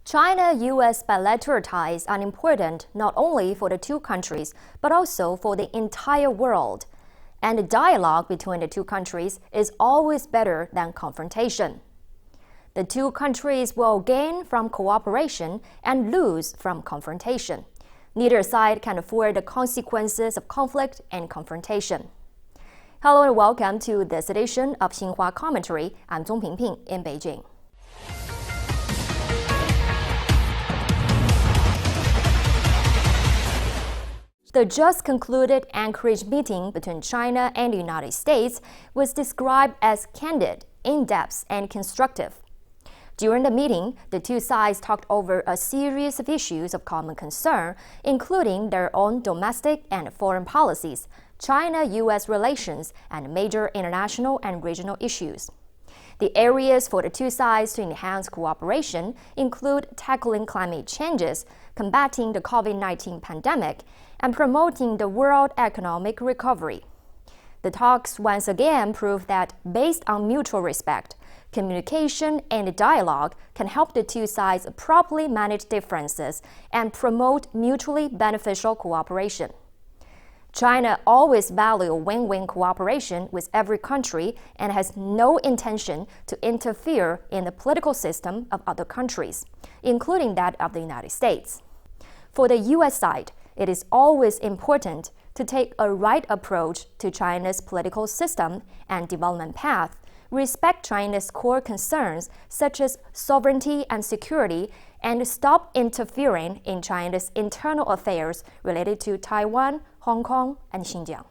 China-U.S. bilateral ties are important not only for the two countries, but also for the entire world. And the dialogue between the two countries is always better than confrontation. The two countries will gain from cooperation and lose from confrontation. Neither side can afford the consequences of conflict and confrontation. Hello and welcome to this edition of Xinhua Commentary. I'm Zong Pingping in Beijing. The just concluded Anchorage meeting between China and the United States was described as candid, in-depth, and constructive. During the meeting, the two sides talked over a series of issues of common concern, including their own domestic and foreign policies, China-U.S. relations, and major international and regional issues. The areas for the two sides to enhance cooperation include tackling climate changes, combating the COVID-19 pandemic, and promoting the world economic recovery. The talks once again prove that, based on mutual respect, communication and dialogue can help the two sides properly manage differences and promote mutually beneficial cooperation. China always values win-win cooperation with every country and has no intention to interfere in the political system of other countries, including that of the United States. For the U.S. side, it is always important to take a right approach to China's political system and development path, respect China's core concerns such as sovereignty and security, and stop interfering in China's internal affairs related to Taiwan, Hong Kong, and Xinjiang.